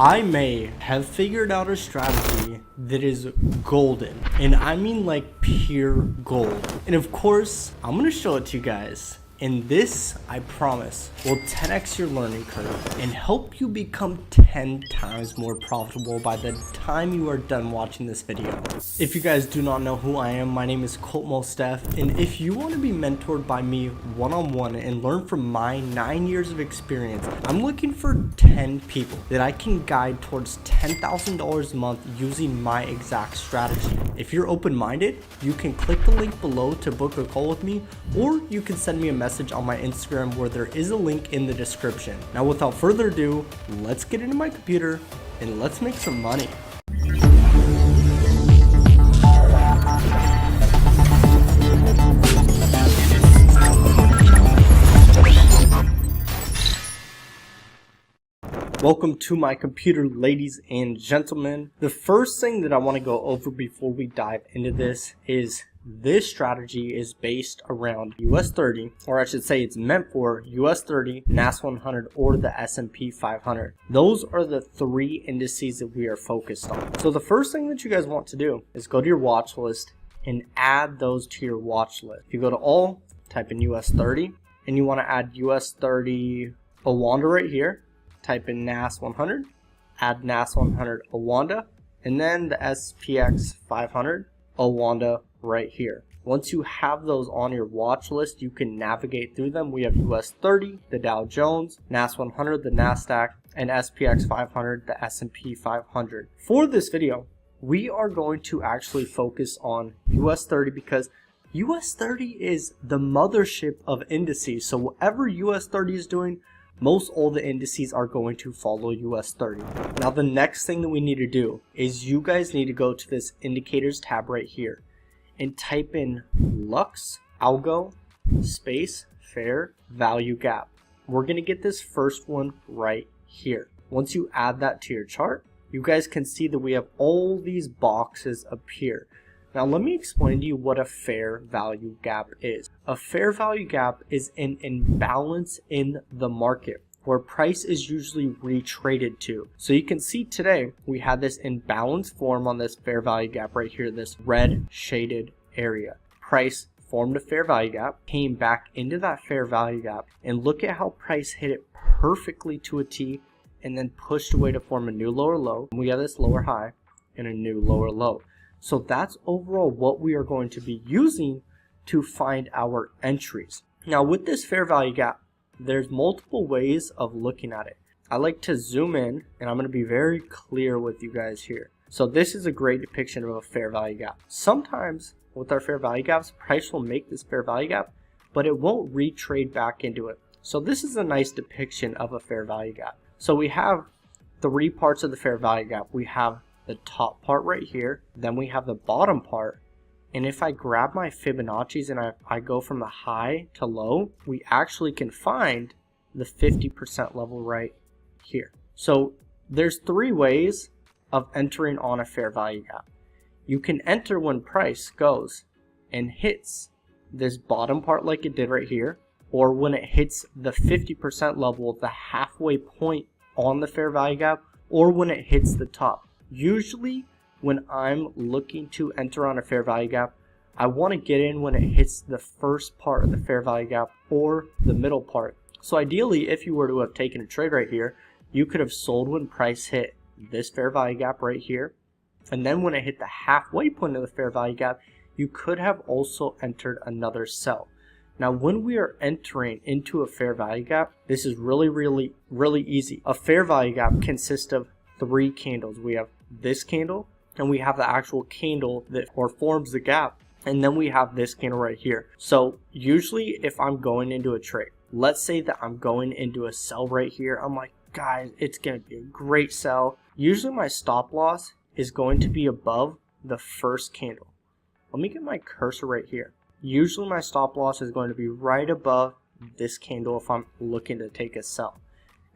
I may have figured out a strategy that is golden, and I mean like pure gold. And of course, I'm gonna show it to you guys. And this, I promise, will 10x your learning curve and help you become 10 times more profitable by the time you are done watching this video. If you guys do not know who I am, my name is Colt, and if you want to be mentored by me one-on-one and learn from my 9 years of experience, I'm looking for 10 people that I can guide towards $10,000 a month using my exact strategy. If you're open-minded, you can click the link below to book a call with me, or you can send me a message on my Instagram where there is a link in the description. Now without further ado, let's get into my computer and let's make some money. Welcome to my computer, ladies and gentlemen. The first thing that I want to go over before we dive into this is this strategy is based around US 30, or I should say it's meant for US 30, NAS 100, or the S&P 500. Those are the three indices that we are focused on. So the first thing that you guys want to do is go to your watch list and add those to your watch list. If you go to all, type in US 30, and you want to add US 30 Owanda right here. Type in NAS 100, add NAS 100 Owanda, and then the SPX500 Owanda right here. Once you have those on your watch list, you can navigate through them. We have US 30, the Dow Jones, NAS 100, the NASDAQ, and SPX 500, the S&P 500. For this video, we are going to actually focus on US 30 because US 30 is the mothership of indices. So whatever US 30 is doing, most all the indices are going to follow US 30. Now the next thing that we need to do is you guys need to go to this indicators tab right here and type in Lux Algo space fair value gap. We're going to get this first one right here. Once you add that to your chart, you guys can see that we have all these boxes appear. Now let me explain to you what a fair value gap is. A fair value gap is an imbalance in the market where price is usually retraded to. So you can see today we had this imbalance form on this fair value gap right here, this red shaded area. Price formed a fair value gap, came back into that fair value gap, and look at how price hit it perfectly to a T and then pushed away to form a new lower low. We have this lower high and a new lower low. So that's overall what we are going to be using to find our entries. Now with this fair value gap, there's multiple ways of looking at it. I like to zoom in, and I'm going to be very clear with you guys here. So this is a great depiction of a fair value gap. Sometimes with our fair value gaps, price will make this fair value gap, but it won't retrade back into it. So this is a nice depiction of a fair value gap. So we have three parts of the fair value gap. We have the top part right here, then we have the bottom part, and if I grab my Fibonacci's and I go from the high to low, we actually can find the 50% level right here. So there's three ways of entering on a fair value gap. You can enter when price goes and hits this bottom part like it did right here, or when it hits the 50% level, the halfway point on the fair value gap, or when it hits the top. Usually when I'm looking to enter on a fair value gap, I want to get in when it hits the first part of the fair value gap or the middle part. So ideally, if you were to have taken a trade right here, you could have sold when price hit this fair value gap right here. And then when it hit the halfway point of the fair value gap, you could have also entered another sell. Now when we are entering into a fair value gap, this is really easy. A fair value gap consists of three candles. We have this candle, and we have the actual candle that forms the gap, and then we have this candle right here. So usually if I'm going into a trade, let's say that I'm going into a sell right here, I'm like, guys, it's gonna be a great sell. Usually my stop loss is going to be above the first candle. Let me get my cursor right here. Usually my stop loss is going to be right above this candle if I'm looking to take a sell.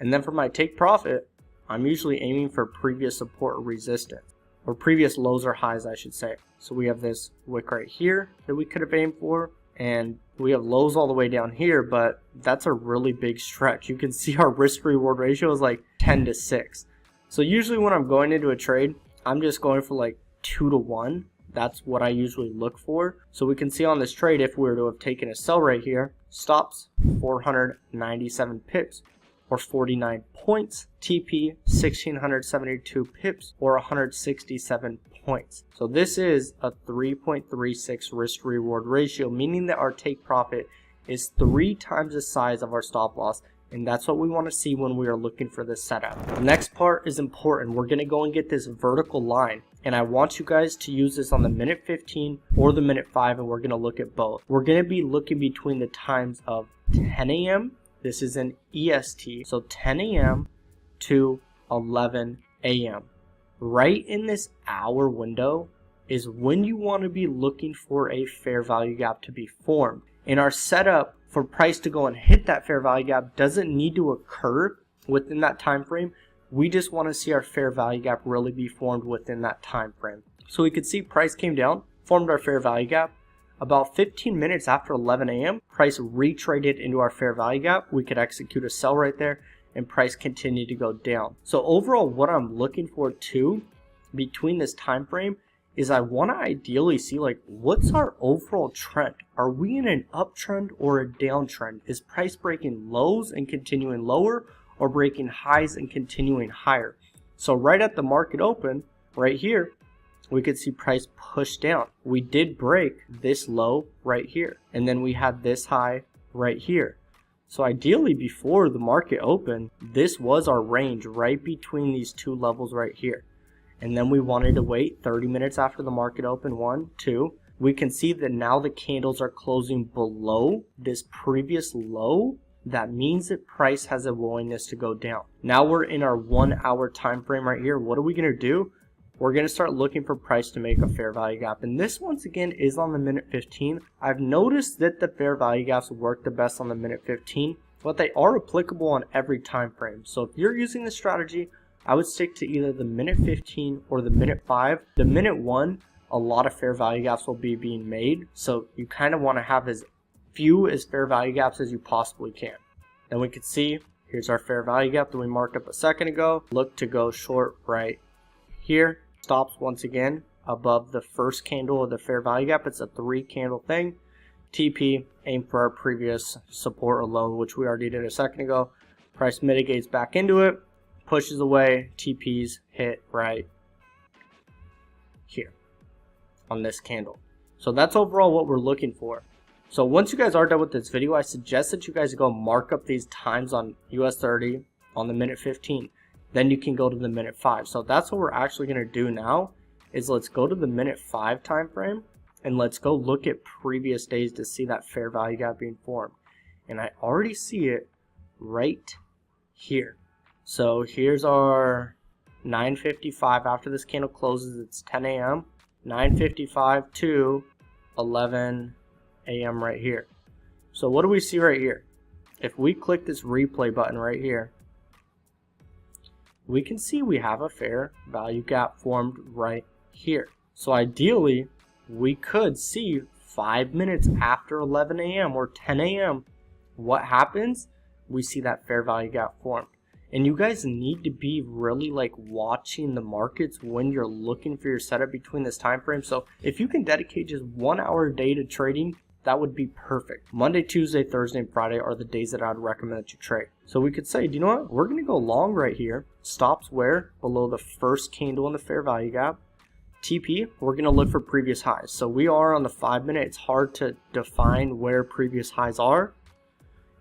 And then for my take profit, I'm usually aiming for previous support or resistance, or previous lows or highs, I should say. So we have this wick right here that we could have aimed for, and we have lows all the way down here, but that's a really big stretch. You can see our risk reward ratio is like 10 to 6. So usually when I'm going into a trade, I'm just going for like 2 to 1. That's what I usually look for. So we can see on this trade, if we were to have taken a sell right here, stops 497 pips or 49 points, TP 1672 pips or 167 points. So this is a 3.36 risk reward ratio, meaning that our take profit is 3 times the size of our stop loss. And that's what we want to see when we are looking for this setup. The next part is important. We're going to go and get this vertical line. And I want you guys to use this on the minute 15 or the minute 5. And we're going to look at both. We're going to be looking between the times of 10 a.m. This is an EST. So 10 a.m. to 11 a.m. Right in this hour window is when you want to be looking for a fair value gap to be formed. In our setup, for price to go and hit that fair value gap doesn't need to occur within that time frame. We just want to see our fair value gap really be formed within that time frame. So we could see price came down, formed our fair value gap. About 15 minutes after 11 a.m., price retraded into our fair value gap. We could execute a sell right there, and price continued to go down. So overall, what I'm looking for too between this time frame is I want to ideally see like what's our overall trend. Are we in an uptrend or a downtrend? Is price breaking lows and continuing lower, or breaking highs and continuing higher? So right at the market open right here, we could see price push down. We did break this low right here, and then we had this high right here. So ideally before the market opened, this was our range right between these two levels right here. And then we wanted to wait 30 minutes after the market opened. 1, 2. We can see that now the candles are closing below this previous low. That means that price has a willingness to go down. Now we're in our 1 hour time frame right here. What are we going to do? We're going to start looking for price to make a fair value gap. And this once again is on the minute 15. I've noticed that the fair value gaps work the best on the minute 15, but they are applicable on every time frame. So if you're using this strategy, I would stick to either the minute 15 or the minute 5. The minute 1, a lot of fair value gaps will be being made. So you kind of want to have as few as fair value gaps as you possibly can. Then we can see, here's our fair value gap that we marked up a second ago. Look to go short right here. Stops once again above the first candle of the fair value gap. It's a 3 candle thing. TP, aim for our previous support or low, which we already did a second ago. Price mitigates back into it. Pushes away, TPs hit right here on this candle. So that's overall what we're looking for. So once you guys are done with this video, I suggest that you guys go mark up these times on US 30 on the minute 15. Then you can go to the minute 5. So that's what we're actually going to do now is let's go to the minute 5 time frame and let's go look at previous days to see that fair value gap being formed. And I already see it right here. So here's our 9:55 after this candle closes. It's 10 a.m. 9:55 to 11 a.m. right here. So what do we see right here? If we click this replay button right here, we can see we have a fair value gap formed right here. So ideally, we could see 5 minutes after 11 a.m. or 10 a.m. what happens? We see that fair value gap formed. And you guys need to be really like watching the markets when you're looking for your setup between this time frame. So if you can dedicate just 1 hour a day to trading, that would be perfect. Monday, Tuesday, Thursday, and Friday are the days that I'd recommend that you trade. So we could say, do you know what? We're going to go long right here. Stops where? Below the first candle in the fair value gap. TP, we're going to look for previous highs. So we are on the 5 minute. It's hard to define where previous highs are.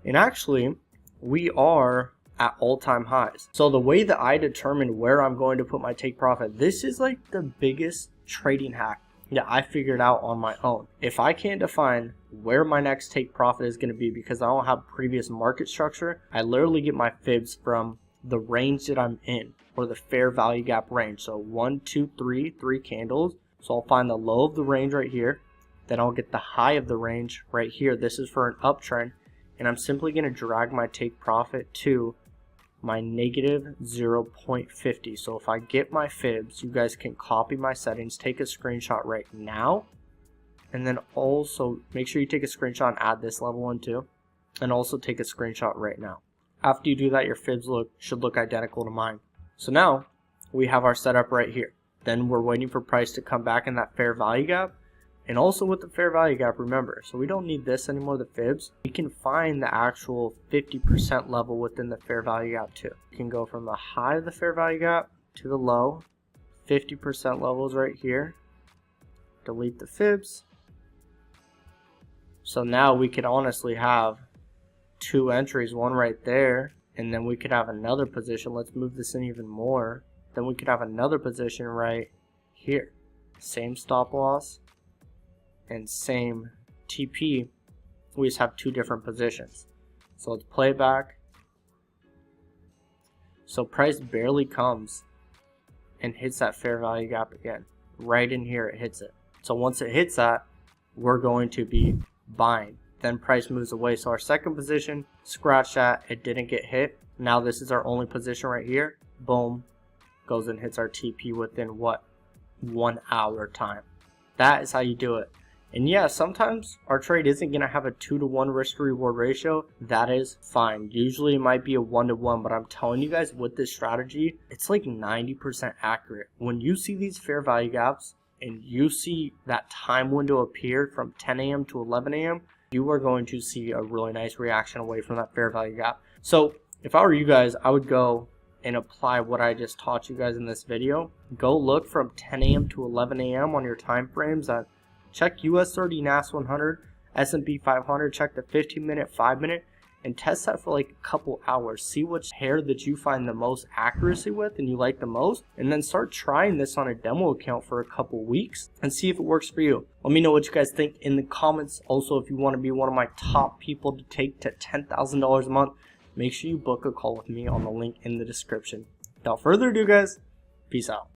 And actually, we are at all-time highs. So the way that I determine where I'm going to put my take profit, this is like the biggest trading hack that I figured out on my own. If I can't define where my next take profit is going to be because I don't have previous market structure, I literally get my fibs from the range that I'm in or the fair value gap range. So 1, 2, 3 candles. So I'll find the low of the range right here. Then I'll get the high of the range right here. This is for an uptrend. And I'm simply going to drag my take profit to my negative 0.50. So if I get my fibs, you guys can copy my settings, take a screenshot right now, and then also make sure you take a screenshot and add this level one too, and also take a screenshot right now. After you do that, your fibs should look identical to mine. So now we have our setup right here. Then we're waiting for price to come back in that fair value gap. And also with the fair value gap, remember, so we don't need this anymore, the fibs. We can find the actual 50% level within the fair value gap too. You can go from the high of the fair value gap to the low. 50% levels right here. Delete the fibs. So now we could honestly have 2 entries, one right there, and then we could have another position. Let's move this in even more. Then we could have another position right here. Same stop loss and same TP. We just have 2 different positions. So let's play back. So price barely comes and hits that fair value gap again. Right in here it hits it. So once it hits that, we're going to be buying. Then price moves away. So our second position, scratch that, it didn't get hit. Now this is our only position right here. Boom, goes and hits our TP within what? 1 hour time. That is how you do it. And yeah, sometimes our trade isn't going to have a 2-to-1 risk to reward ratio. That is fine. Usually it might be a 1-to-1, but I'm telling you guys with this strategy, it's like 90% accurate. When you see these fair value gaps and you see that time window appear from 10 a.m. to 11 a.m., you are going to see a really nice reaction away from that fair value gap. So if I were you guys, I would go and apply what I just taught you guys in this video. Go look from 10 a.m. to 11 a.m. on your time frames. Check US 30, NAS 100, S&P 500, check the 15-minute, 5-minute, and test that for like a couple hours. See which pair that you find the most accuracy with and you like the most, and then start trying this on a demo account for a couple weeks and see if it works for you. Let me know what you guys think in the comments. Also, if you want to be one of my top people to take to $10,000 a month, make sure you book a call with me on the link in the description. Without further ado, guys, peace out.